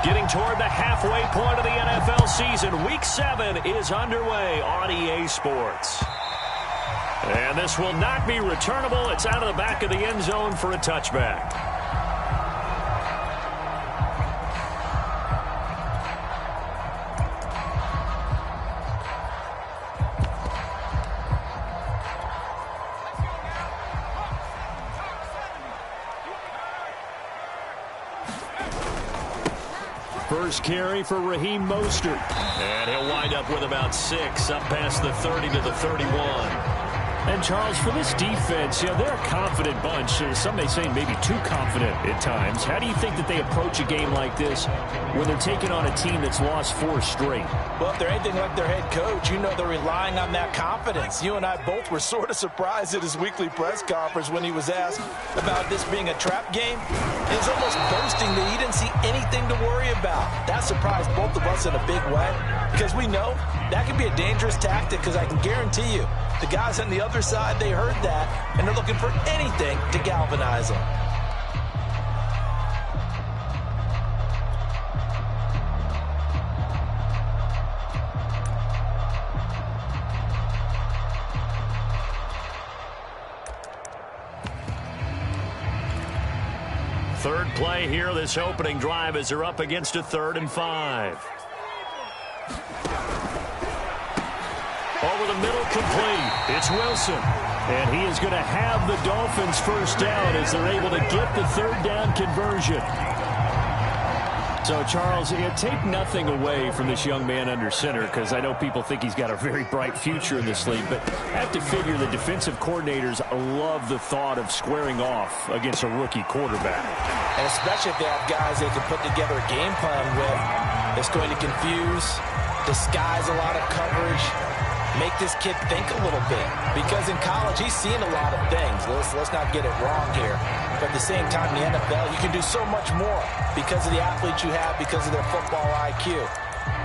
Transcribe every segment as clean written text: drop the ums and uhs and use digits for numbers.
Getting toward the halfway point of the NFL season. Week 7 is underway on EA Sports. And this will not be returnable. It's out of the back of the end zone for a touchback. First carry for Raheem Mostert. And he'll wind up with about 6, up past the 30 to the 31. And, Charles, for this defense, they're a confident bunch. Some may say maybe too confident at times. How do you think that they approach a game like this when they're taking on a team that's lost 4 straight? Well, if they're anything like their head coach, they're relying on that confidence. You and I both were sort of surprised at his weekly press conference when he was asked about this being a trap game. He was almost boasting that he didn't see anything to worry about. That surprised both of us in a big way because we know that can be a dangerous tactic because I can guarantee you the guys on the other side, they heard that, and they're looking for anything to galvanize them. Third play here, this opening drive as they're up against a 3rd and 5. Over the middle, complete. It's Wilson. And he is going to have the Dolphins first down as they're able to get the 3rd down conversion. So, Charles, take nothing away from this young man under center because I know people think he's got a very bright future in this league, but I have to figure the defensive coordinators love the thought of squaring off against a rookie quarterback. And especially if they have guys they can put together a game plan with that's going to confuse, disguise a lot of coverage, make this kid think a little bit. Because in college, he's seen a lot of things. Let's not get it wrong here. But at the same time, in the NFL, you can do so much more because of the athletes you have, because of their football IQ.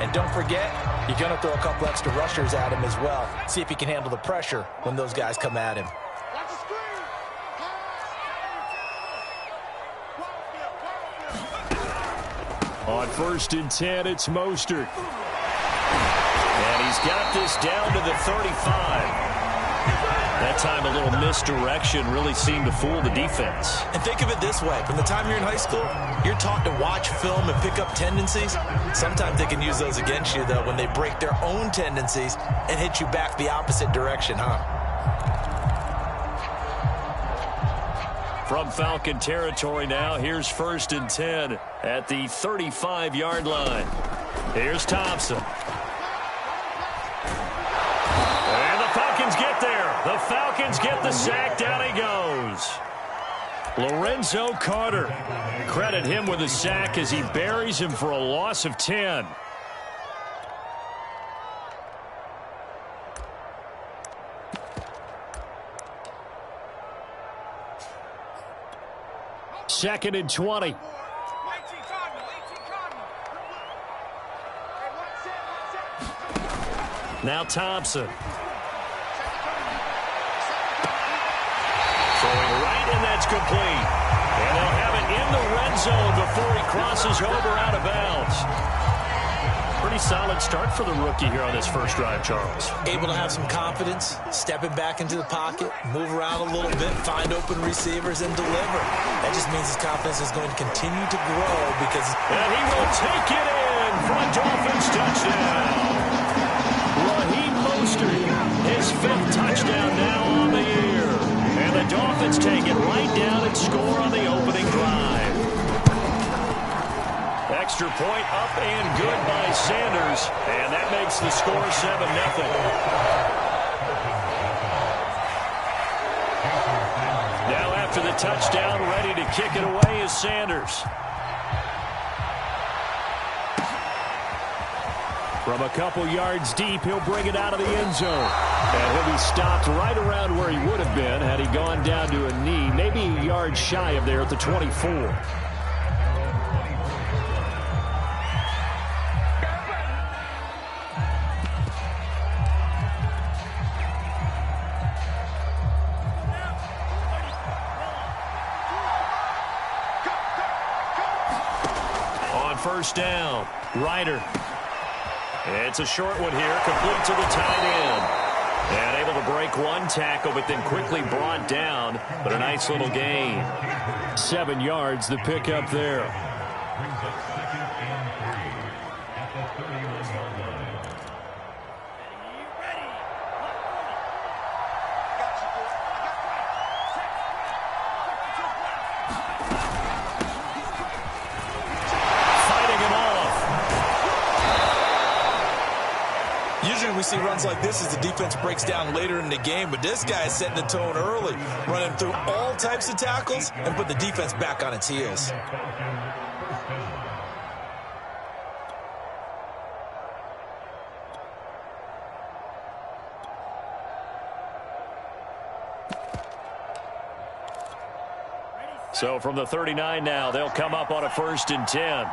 And don't forget, you're going to throw a couple extra rushers at him as well. See if he can handle the pressure when those guys come at him. On 1st and 10, it's Mostert. And he's got this down to the 35. That time a little misdirection really seemed to fool the defense. And think of it this way. From the time you're in high school, you're taught to watch film and pick up tendencies. Sometimes they can use those against you, though, when they break their own tendencies and hit you back the opposite direction, huh? From Falcon territory now, here's 1st and 10 at the 35-yard line. Here's Thompson. And the Falcons get there. The Falcons get the sack. Down he goes. Lorenzo Carter. Credit him with a sack as he buries him for a loss of 10. Second and 20. Now Thompson. Throwing right, and that's complete. And they'll have it in the red zone before he crosses over out of bounds. Pretty solid start for the rookie here on this first drive, Charles. Able to have some confidence, stepping back into the pocket, move around a little bit, find open receivers, and deliver. That just means his confidence is going to continue to grow because... And he will take it in for a Dolphins touchdown. Raheem Mostert, his 5th touchdown now on the year. And the Dolphins take it right down and score on the opening drive. Extra point up and good by Sanders. And that makes the score 7-0. Now after the touchdown, ready to kick it away is Sanders. From a couple yards deep, he'll bring it out of the end zone. And he'll be stopped right around where he would have been had he gone down to a knee, maybe a yard shy of there at the 24. first down. Ryder. It's a short one here, complete to the tight end. And able to break one tackle, but then quickly brought down. But a nice little gain. 7 yards, the pickup there. We see runs like this as the defense breaks down later in the game, but this guy is setting the tone early, running through all types of tackles and put the defense back on its heels. So from the 39 now, they'll come up on a 1st and 10.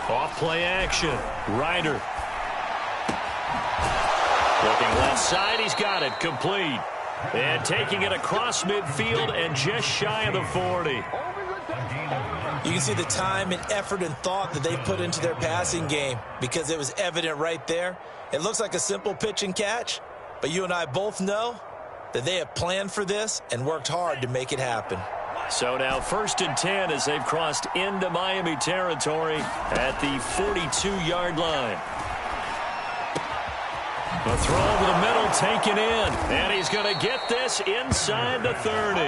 Off-play action. Ryder. Looking left side. He's got it. Complete. And taking it across midfield and just shy of the 40. You can see the time and effort and thought that they put into their passing game because it was evident right there. It looks like a simple pitch and catch, but you and I both know that they have planned for this and worked hard to make it happen. So now 1st and 10 as they've crossed into Miami territory at the 42-yard line. The throw over the middle taken in, and he's going to get this inside the 30.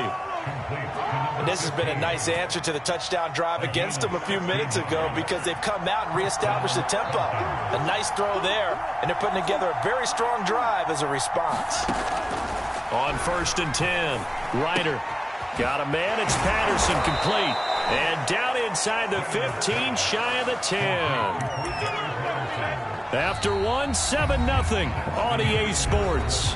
And this has been a nice answer to the touchdown drive against them a few minutes ago because they've come out and reestablished the tempo. A nice throw there, and they're putting together a very strong drive as a response. On 1st and 10, Ryder. Got a man, it's Patterson, complete. And down inside the 15, shy of the 10. After one, 7-0 on EA Sports.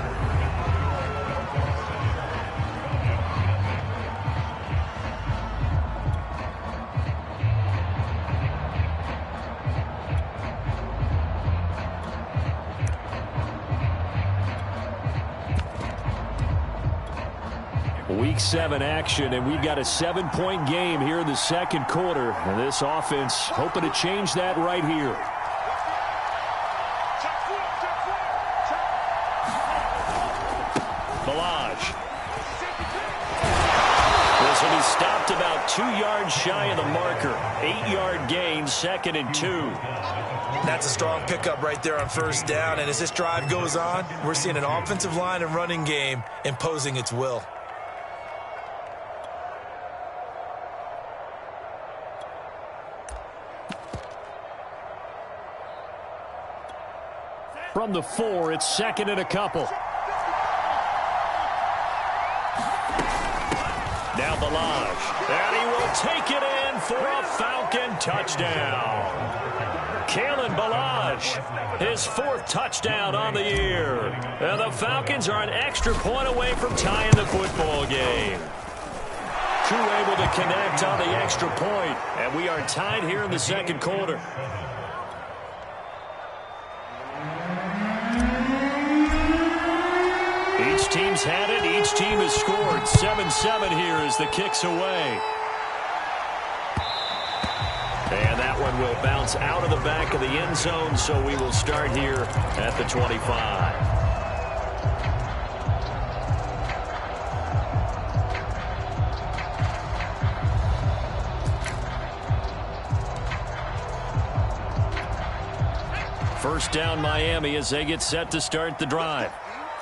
Week 7 action, and we've got a 7-point game here in the second quarter. And this offense hoping to change that right here. Ballage. This will be stopped about 2 yards shy of the marker. 8-yard gain, 2nd and 2. That's a strong pickup right there on 1st down. And as this drive goes on, we're seeing an offensive line and running game imposing its will. From the 4, it's 2nd and a couple. Now Ballage. And he will take it in for a Falcon touchdown. Kalen Ballage, his 4th touchdown on the year. And the Falcons are an extra point away from tying the football game. Crew able to connect on the extra point. And we are tied here in the second quarter. Each team's had it. Each team has scored. 7-7 here as the kick's away. And that one will bounce out of the back of the end zone, so we will start here at the 25. First down Miami as they get set to start the drive.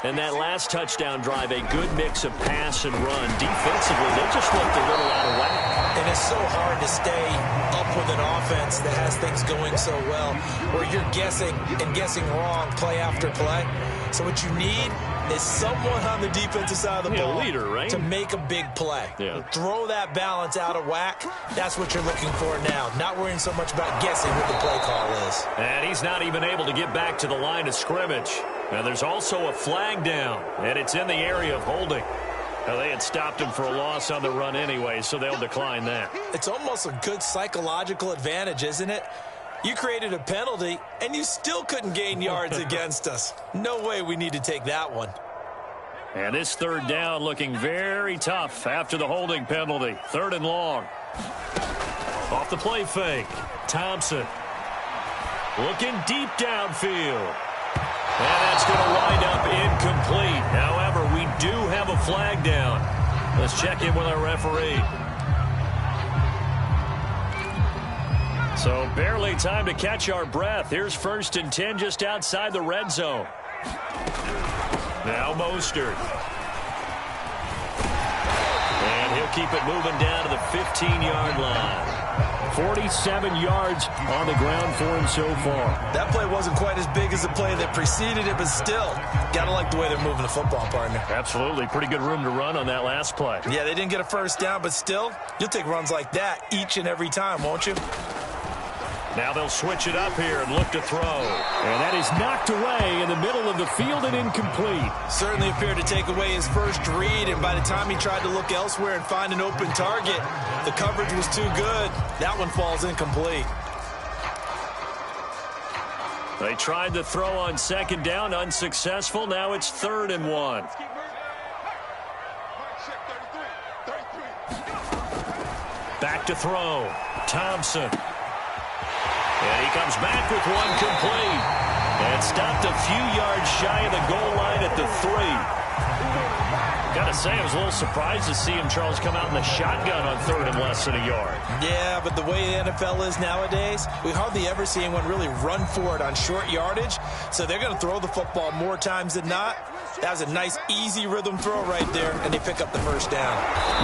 And that last touchdown drive, a good mix of pass and run. Defensively, they just looked a little out of whack. And it's so hard to stay up with an offense that has things going so well, where you're guessing and guessing wrong play after play. So what you need is someone on the defensive side of the ball leader, right? to make a big play. Yeah. Throw that balance out of whack. That's what you're looking for now. Not worrying so much about guessing what the play call is. And he's not even able to get back to the line of scrimmage. Now there's also a flag down, and it's in the area of holding. Now, they had stopped him for a loss on the run anyway, so they'll decline that. It's almost a good psychological advantage, isn't it? You created a penalty, and you still couldn't gain yards against us. No way we need to take that one. And this third down looking very tough after the holding penalty. 3rd and long. Off the play fake. Thompson. Looking deep downfield. And that's going to wind up incomplete. However, we do have a flag down. Let's check in with our referee. So barely time to catch our breath. Here's 1st and 10 just outside the red zone. Now Mostert. And he'll keep it moving down to the 15-yard line. 47 yards on the ground for him so far. That play wasn't quite as big as the play that preceded it, but still, got to like the way they're moving the football, partner. Absolutely. Pretty good room to run on that last play. Yeah, they didn't get a first down, but still, you'll take runs like that each and every time, won't you? Now they'll switch it up here and look to throw. And that is knocked away in the middle of the field and incomplete. Certainly appeared to take away his first read, and by the time he tried to look elsewhere and find an open target, the coverage was too good. That one falls incomplete. They tried to throw on 2nd down, unsuccessful. Now it's 3rd and 1. Back to throw. Thompson. And he comes back with one complete. And stopped a few yards shy of the goal line at the 3. Got to say, I was a little surprised to see him, Charles, come out in the shotgun on 3rd and less than a yard. Yeah, but the way the NFL is nowadays, we hardly ever see anyone really run for it on short yardage. So they're going to throw the football more times than not. That was a nice, easy rhythm throw right there, and they pick up the first down.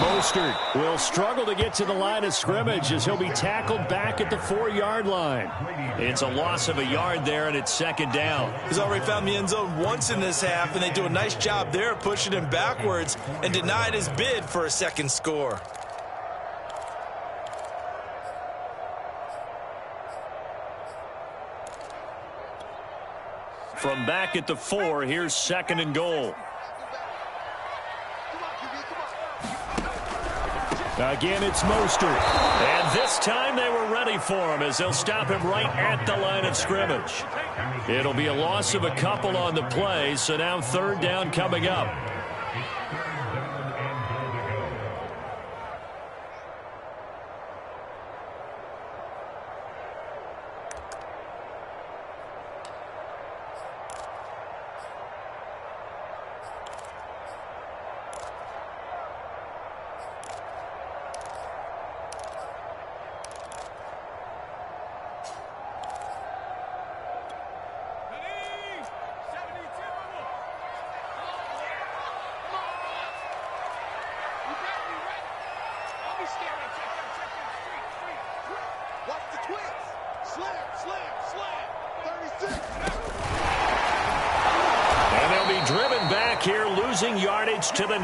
Mostert will struggle to get to the line of scrimmage as he'll be tackled back at the 4-yard line. It's a loss of a yard there, and it's 2nd down. He's already found the end zone once in this half, and they do a nice job there pushing him backwards and denied his bid for a second score. From back at the 4, here's 2nd and goal. Again, it's Mostert. And this time they were ready for him as they'll stop him right at the line of scrimmage. It'll be a loss of a couple on the play, so now 3rd down coming up. Yardage to the 9.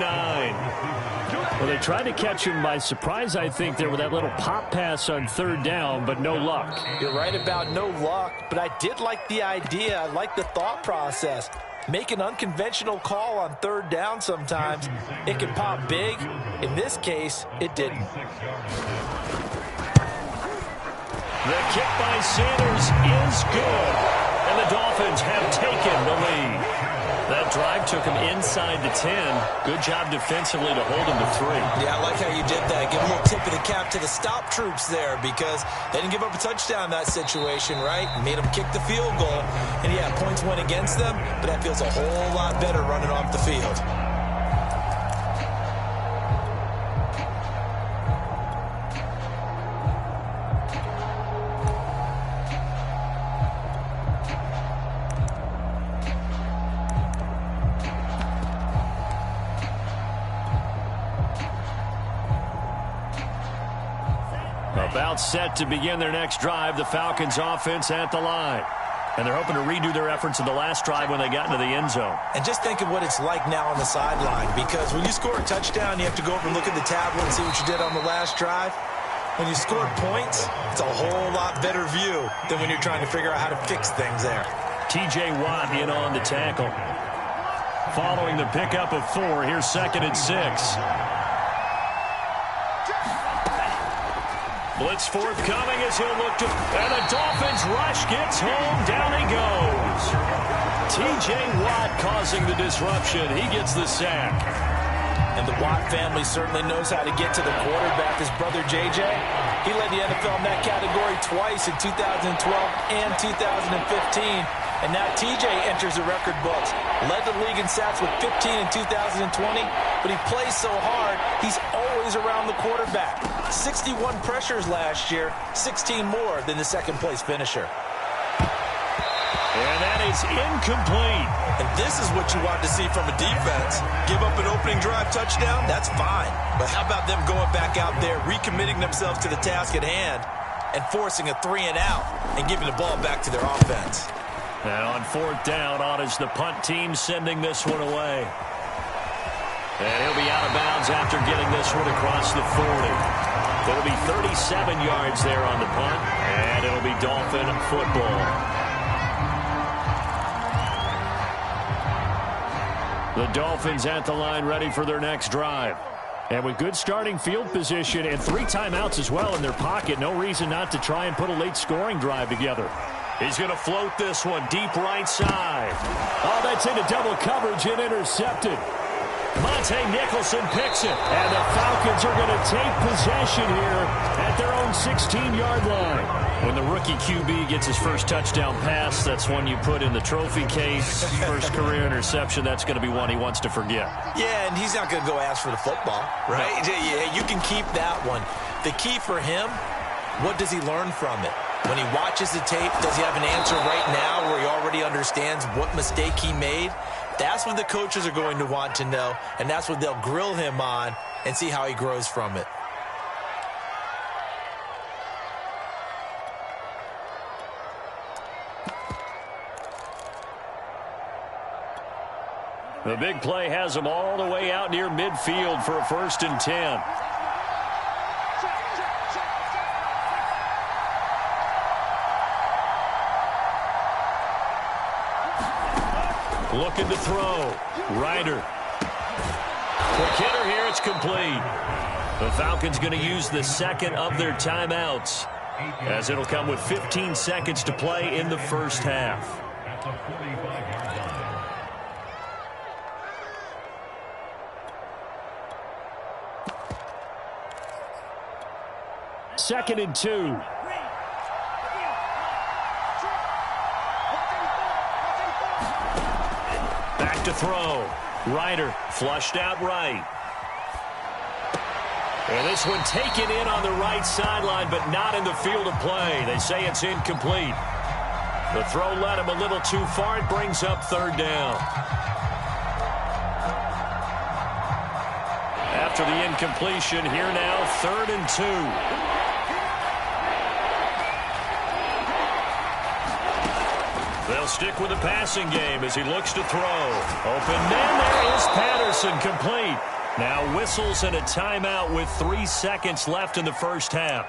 Well, they tried to catch him by surprise, I think, there with that little pop pass on 3rd down, but no luck. You're right about no luck, but I did like the idea. I like the thought process. Make an unconventional call on 3rd down sometimes. It can pop big. In this case, it didn't. The kick by Sanders is good, and the Dolphins have taken the lead. That drive took him inside the 10. Good job defensively to hold him to 3. Yeah, I like how you did that. Give a little tip of the cap to the stop troops there because they didn't give up a touchdown in that situation, right? Made them kick the field goal. And, yeah, points went against them, but that feels a whole lot better running off the field. About set to begin their next drive, the Falcons offense at the line. And they're hoping to redo their efforts in the last drive when they got into the end zone. And just think of what it's like now on the sideline, because when you score a touchdown, you have to go over and look at the tablet and see what you did on the last drive. When you score points, it's a whole lot better view than when you're trying to figure out how to fix things there. T.J. Watt in on the tackle. Following the pickup of 4, here's 2nd and 6. Blitz forthcoming as he'll look to... And the Dolphins rush gets home. Down he goes. T.J. Watt causing the disruption. He gets the sack. And the Watt family certainly knows how to get to the quarterback. His brother, J.J., he led the NFL in that category twice in 2012 and 2015. And now T.J. enters the record books. Led the league in sacks with 15 in 2020, but he plays so hard, he's always around the quarterback. 61 pressures last year, 16 more than the second-place finisher. And that is incomplete. And this is what you want to see from a defense. Give up an opening drive touchdown, that's fine. But how about them going back out there, recommitting themselves to the task at hand, and forcing a 3-and-out and giving the ball back to their offense? And on fourth down, on is the punt team sending this one away. And he'll be out of bounds after getting this one across the 40. It'll be 37 yards there on the punt, and it'll be Dolphin football. The Dolphins at the line ready for their next drive. And with good starting field position and 3 timeouts as well in their pocket, no reason not to try and put a late scoring drive together. He's going to float this one deep right side. Oh, that's into double coverage and intercepted. Monte Nicholson picks it. And the Falcons are going to take possession here at their own 16-yard line. When the rookie QB gets his first touchdown pass, that's one you put in the trophy case. First career interception, that's going to be one he wants to forget. Yeah, and he's not going to go ask for the football, right? No. Yeah, you can keep that one. The key for him, what does he learn from it? When he watches the tape, does he have an answer right now where he already understands what mistake he made? That's what the coaches are going to want to know, and that's what they'll grill him on and see how he grows from it. The big play has him all the way out near midfield for a 1st and 10. Looking to throw. Ryder. Quick hitter here. It's complete. The Falcons going to use the second of their timeouts, as it'll come with 15 seconds to play in the first half. Second and 2. Back to throw. Ryder flushed out right. And this one taken in on the right sideline, but not in the field of play. They say it's incomplete. The throw led him a little too far. It brings up 3rd down. After the incompletion, here now, 3rd and 2. They'll stick with the passing game as he looks to throw. Open man, there is Patterson, complete. Now whistles and a timeout with 3 seconds left in the first half.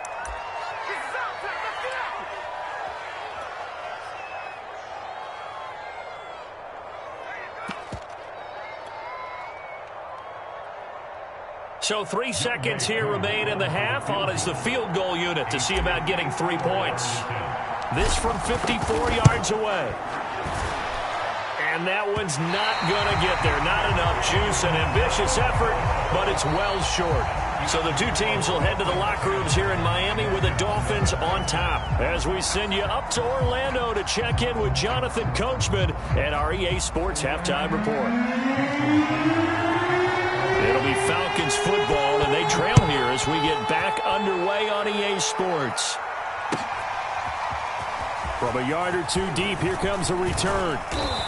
So 3 seconds here remain in the half. On is the field goal unit to see about getting 3 points. This from 54 yards away. And that one's not going to get there. Not enough juice. An ambitious effort, but it's well short. So the two teams will head to the locker rooms here in Miami with the Dolphins on top. As we send you up to Orlando to check in with Jonathan Coachman and our EA Sports Halftime Report. It'll be Falcons football, and they trail here as we get back underway on EA Sports. From a yard or 2 deep, here comes a return.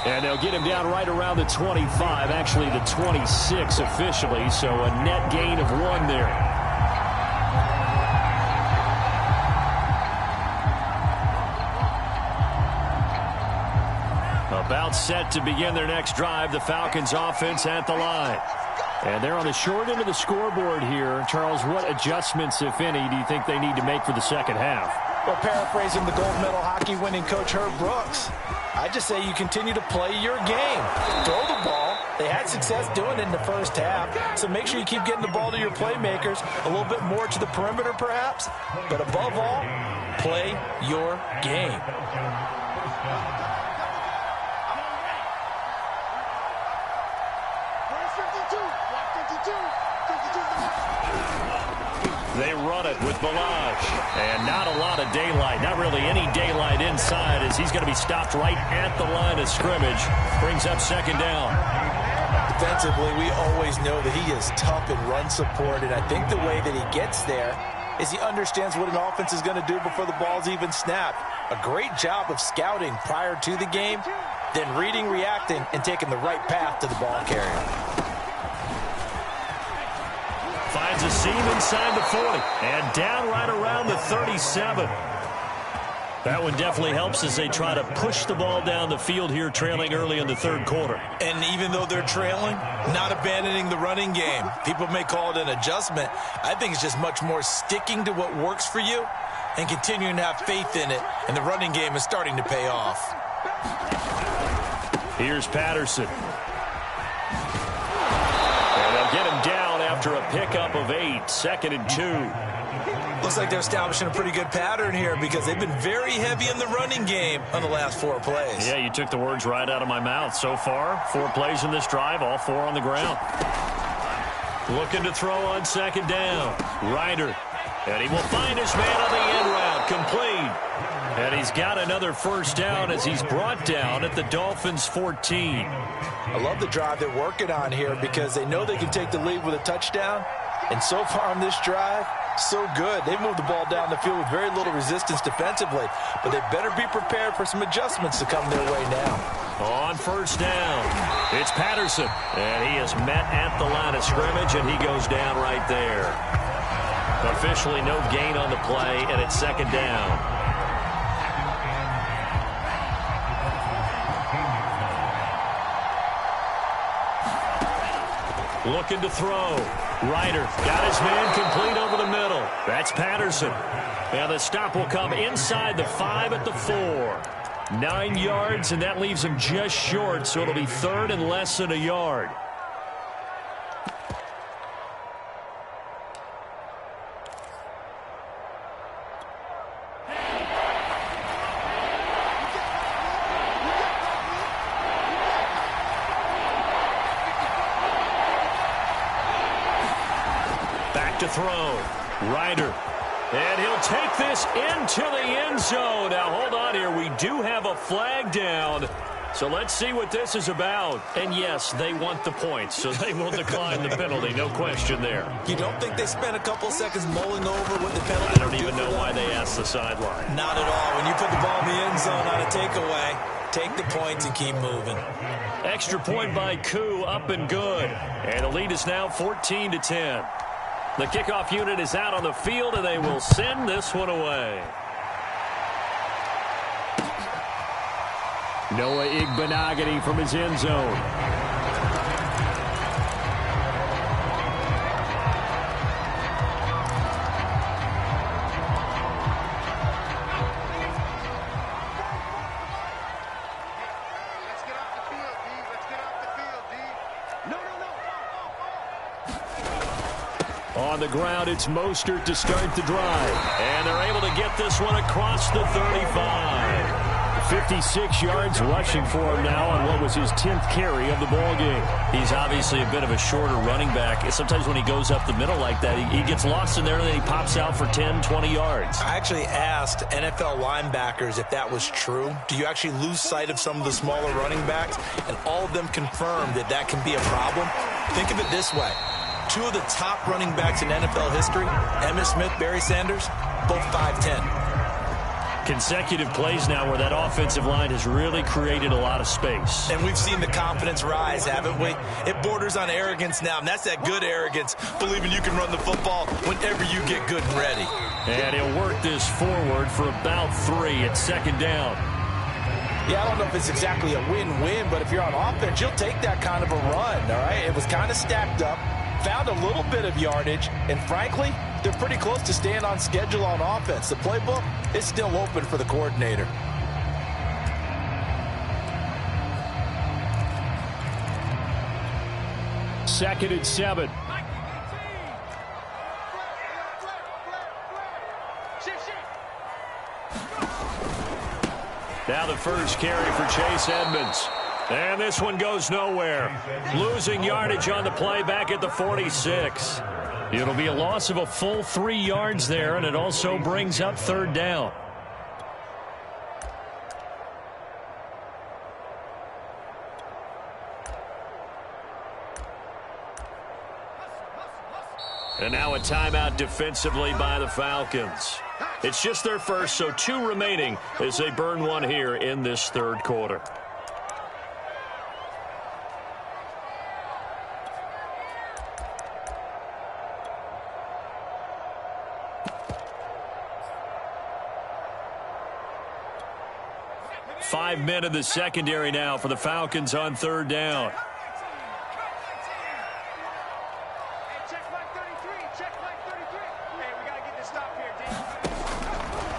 And they'll get him down right around the 25, actually the 26 officially, so a net gain of 1 there. About set to begin their next drive, the Falcons offense at the line. And they're on the short end of the scoreboard here. Charles, what adjustments, if any, do you think they need to make for the second half? Well, paraphrasing the gold medal hockey winning coach Herb Brooks, I just say you continue to play your game. Throw the ball. They had success doing it in the first half, so make sure you keep getting the ball to your playmakers, a little bit more to the perimeter perhaps, but above all, play your game. They run it with Ballage. And not a lot of daylight. Not really any daylight inside as he's going to be stopped right at the line of scrimmage. Brings up second down. Defensively, we always know that he is tough in run support, and I think the way that he gets there is he understands what an offense is going to do before the ball's even snapped. A great job of scouting prior to the game, then reading, reacting, and taking the right path to the ball carrier. Finds a seam inside the 40 and down right around the 37. That one definitely helps as they try to push the ball down the field here, trailing early in the third quarter. And even though they're trailing, not abandoning the running game. People may call it an adjustment. I think it's just much more sticking to what works for you and continuing to have faith in it. And the running game is starting to pay off. Here's Patterson. And they'll get him down after a pickup of 8, 2nd and 2. Looks like they're establishing a pretty good pattern here because they've been very heavy in the running game on the last 4 plays. Yeah, you took the words right out of my mouth. So far, 4 plays in this drive, all 4 on the ground. Looking to throw on second down. Ryder. And he will find his man on the end route. Complete. And he's got another first down as he's brought down at the Dolphins' 14. I love the drive they're working on here because they know they can take the lead with a touchdown. And so far on this drive, so good. They moved the ball down the field with very little resistance defensively, but they better be prepared for some adjustments to come their way now. On first down, it's Patterson, and he is met at the line of scrimmage, and he goes down right there. Officially no gain on the play, and it's second down. Looking to throw. Ryder got his man complete over the middle. That's Patterson. And the stop will come inside the 5 at the 4. 9 yards, and that leaves him just short, so it'll be 3rd and less than a yard. To throw. Ryder. And he'll take this into the end zone. Now, hold on here. We do have a flag down. So let's see what this is about. And, yes, they want the points, so they will decline the penalty. No question there. You don't think they spent a couple seconds mulling over what the penalty I don't even know why they asked the sideline. Not at all. When you put the ball in the end zone on a takeaway, take the points and keep moving. Extra point by Koo, up and good. And the lead is now 14-10. The kickoff unit is out on the field, and they will send this one away. Noah Igbenogany from his end zone. On the ground, it's Mostert to start the drive. And they're able to get this one across the 35. 56 yards rushing for him now on what was his 10th carry of the ball game. He's obviously a bit of a shorter running back. Sometimes when he goes up the middle like that, he gets lost in there and then he pops out for 10, 20 yards. I actually asked NFL linebackers if that was true. Do you actually lose sight of some of the smaller running backs? And all of them confirmed that that can be a problem. Think of it this way. 2 of the top running backs in NFL history, Emmitt Smith, Barry Sanders, both 5'10". Consecutive plays now where that offensive line has really created a lot of space. And we've seen the confidence rise, haven't we? It borders on arrogance now, and that's that good arrogance, believing you can run the football whenever you get good and ready. And he'll work this forward for about 3 at second down. Yeah, I don't know if it's exactly a win-win, but if you're on offense, you'll take that kind of a run, all right? It was kind of stacked up, found a little bit of yardage, and frankly, they're pretty close to staying on schedule on offense. The playbook is still open for the coordinator. Second and 7. Now the first carry for Chase Edmonds. And this one goes nowhere. Losing yardage on the play back at the 46. It'll be a loss of a full 3 yards there, and it also brings up third down. And now a timeout defensively by the Falcons. It's just their first, so 2 remaining as they burn one here in this third quarter. Five men in the secondary now for the Falcons on third down.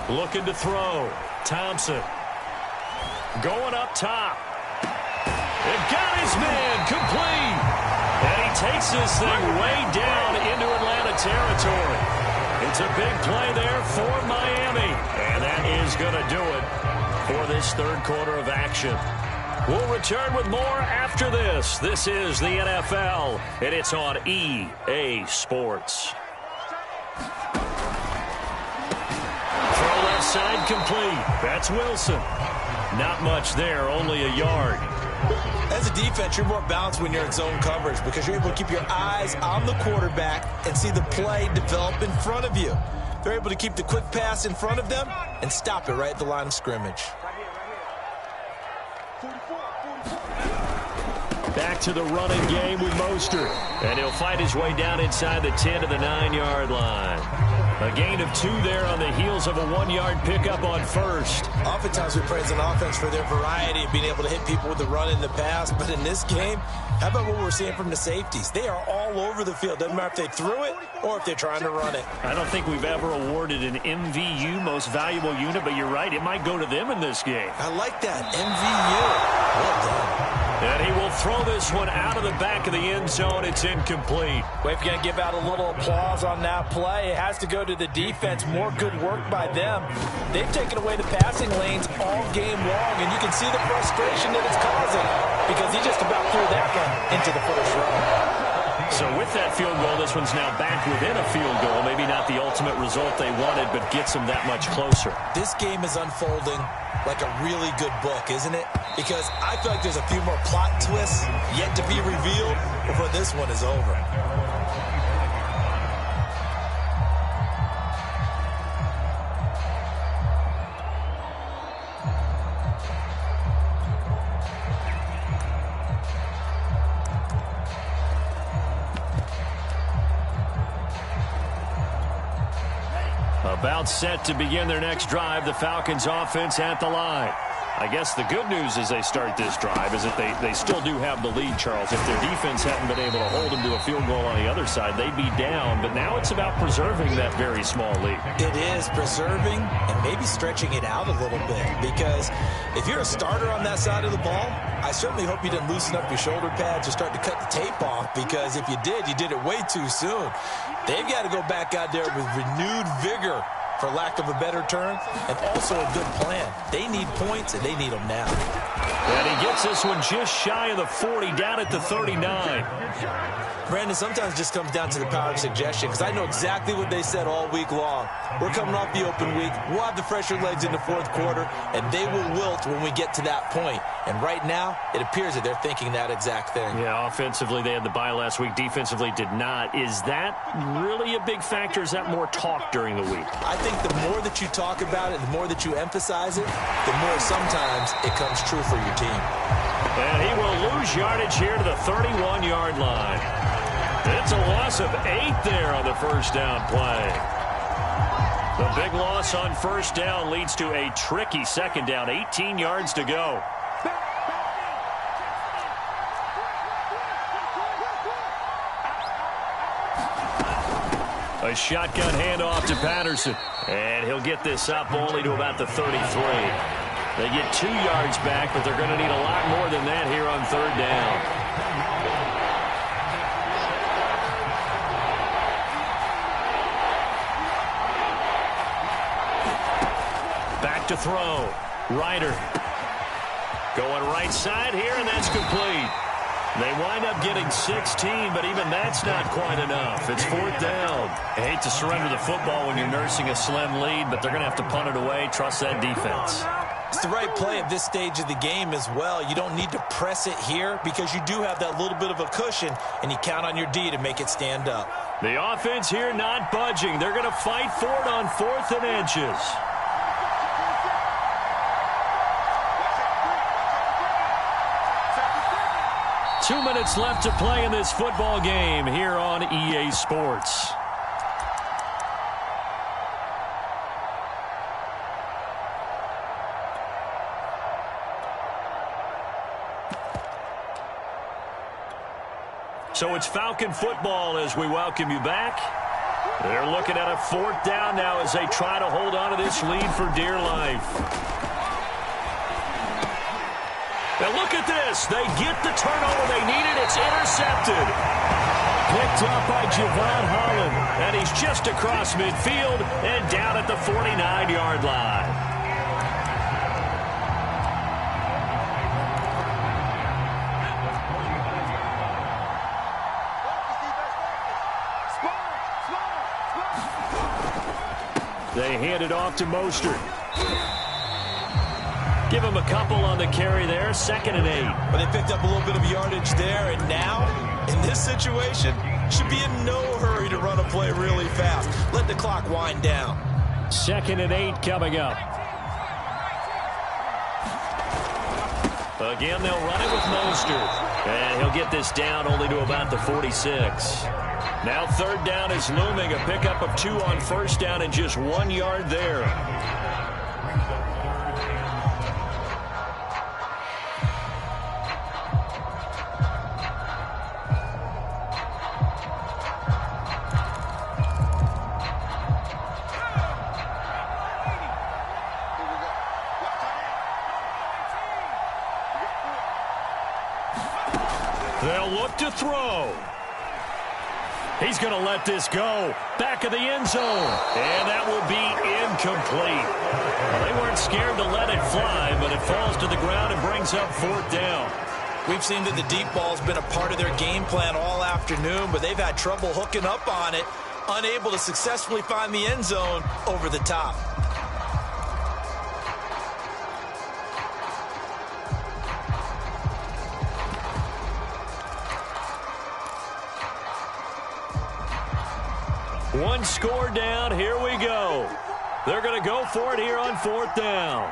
Looking to throw. Thompson. Going up top. And got his man complete. And he takes this thing way down into Atlanta territory. It's a big play there for Miami. And that is going to do it for this third quarter of action. We'll return with more after this. This is the NFL, and it's on EA Sports. Throw left side complete. That's Wilson. Not much there, only a yard. As a defense, you're more balanced when you're in zone coverage because you're able to keep your eyes on the quarterback and see the play develop in front of you. They're able to keep the quick pass in front of them and stop it right at the line of scrimmage. Back to the running game with Mostert. And he'll fight his way down inside the 10 to the 9-yard line. A gain of 2 there on the heels of a 1-yard pickup on first. Oftentimes we praise an offense for their variety of being able to hit people with the run and the pass. But in this game, how about what we're seeing from the safeties? They are all over the field. Doesn't matter if they threw it or if they're trying to run it. I don't think we've ever awarded an MVU, most valuable unit, but you're right. It might go to them in this game. I like that. MVU. Well done. And he will throw this one out of the back of the end zone. It's incomplete. Well, if you're going to give out a little applause on that play, it has to go to the defense. More good work by them. They've taken away the passing lanes all game long, and you can see the frustration that it's causing because he just about threw that one into the first row. So with that field goal, this one's now back within a field goal. Maybe not the ultimate result they wanted, but gets them that much closer. This game is unfolding like a really good book, isn't it? Because I feel like there's a few more plot twists yet to be revealed before this one is over. About set to begin their next drive, the Falcons offense at the line. I guess the good news as they start this drive is that they still do have the lead, Charles. If their defense hadn't been able to hold them to a field goal on the other side, they'd be down. But now it's about preserving that very small lead. It is preserving and maybe stretching it out a little bit. Because if you're a starter on that side of the ball, I certainly hope you didn't loosen up your shoulder pads or start to cut the tape off. Because if you did it way too soon. They've got to go back out there with renewed vigor, for lack of a better term, and also a good plan. They need points, and they need them now. And he gets this one just shy of the 40, down at the 39. Brandon, sometimes it just comes down to the power of suggestion, because I know exactly what they said all week long. We're coming off the open week. We'll have the fresher legs in the fourth quarter, and they will wilt when we get to that point. And right now, it appears that they're thinking that exact thing. Yeah, offensively, they had the bye last week. Defensively, did not. Is that really a big factor? Is that more talk during the week? I think the more that you talk about it, the more that you emphasize it, the more sometimes it comes true for your team. And he will lose yardage here to the 31-yard line. It's a loss of 8 there on the first down play. The big loss on first down leads to a tricky second down. 18 yards to go. A shotgun handoff to Patterson. And he'll get this up only to about the 33. They get 2 yards back, but they're going to need a lot more than that here on third down. Back to throw. Ryder going right side here, and that's complete. They wind up getting 16, but even that's not quite enough. It's 4th down. I hate to surrender the football when you're nursing a slim lead, but they're going to have to punt it away. Trust that defense. It's the right play at this stage of the game as well. You don't need to press it here because you do have that little bit of a cushion, and you count on your D to make it stand up. The offense here not budging. They're going to fight for it on 4th and inches. Two minutes left to play in this football game here on EA Sports. So it's Falcon football as we welcome you back. They're looking at a 4th down now as they try to hold on to this lead for dear life. Now look at this. They get the turnover they needed. It's intercepted. Picked up by Javon Holland. And he's just across midfield and down at the 49-yard line. They hand it off to Mostert. Give him a couple on the carry there. 2nd and 8. But they picked up a little bit of yardage there, and now, in this situation, should be in no hurry to run a play really fast. Let the clock wind down. 2nd and 8 coming up. Again, they'll run it with Mostert. And he'll get this down only to about the 46. Now 3rd down is looming. A pickup of 2 on 1st down and just 1 yard there. They'll look to throw. He's going to let this go. Back of the end zone. And that will be incomplete. Well, they weren't scared to let it fly, but it falls to the ground and brings up 4th down. We've seen that the deep ball's been a part of their game plan all afternoon, but they've had trouble hooking up on it, unable to successfully find the end zone over the top. One score down. Here we go. They're going to go for it here on 4th down.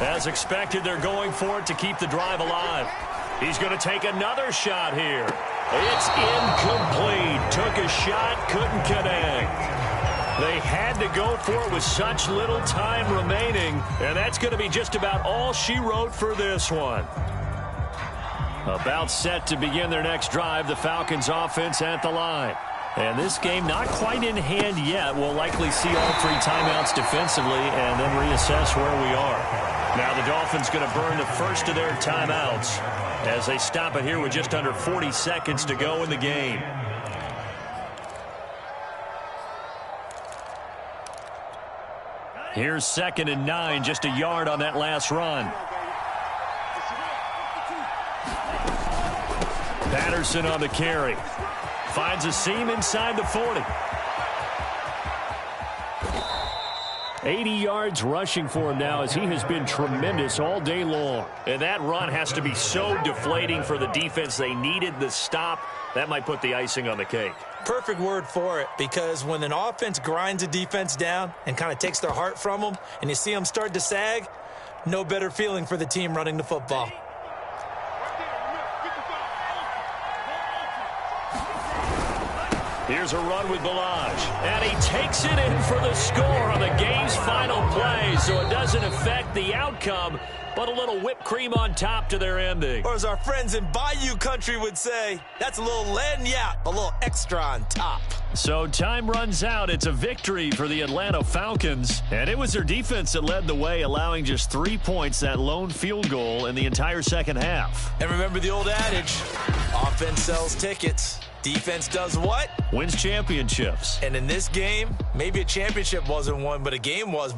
As expected, they're going for it to keep the drive alive. He's going to take another shot here. It's incomplete. Took a shot, couldn't connect. They had to go for it with such little time remaining, and that's going to be just about all she wrote for this one. About set to begin their next drive, the Falcons offense at the line. And this game not quite in hand yet. We'll likely see all 3 timeouts defensively and then reassess where we are. Now the Dolphins going to burn the first of their timeouts as they stop it here with just under 40 seconds to go in the game. Here's 2nd and 9, just a yard on that last run. Patterson on the carry. Finds a seam inside the 40. 80 yards rushing for him now as he has been tremendous all day long. And that run has to be so deflating for the defense. They needed the stop. That might put the icing on the cake. Perfect word for it, because when an offense grinds a defense down and kind of takes their heart from them, and you see them start to sag, no better feeling for the team running the football. Here's a run with Ballage, and he takes it in for the score on the game's final play, so it doesn't affect the outcome, but a little whipped cream on top to their ending. Or as our friends in Bayou Country would say, that's a little lagniappe, a little extra on top. So time runs out. It's a victory for the Atlanta Falcons, and it was their defense that led the way, allowing just 3 points, that lone field goal in the entire second half. And remember the old adage, offense sells tickets. Defense does what? Wins championships. And in this game, maybe a championship wasn't won, but a game was.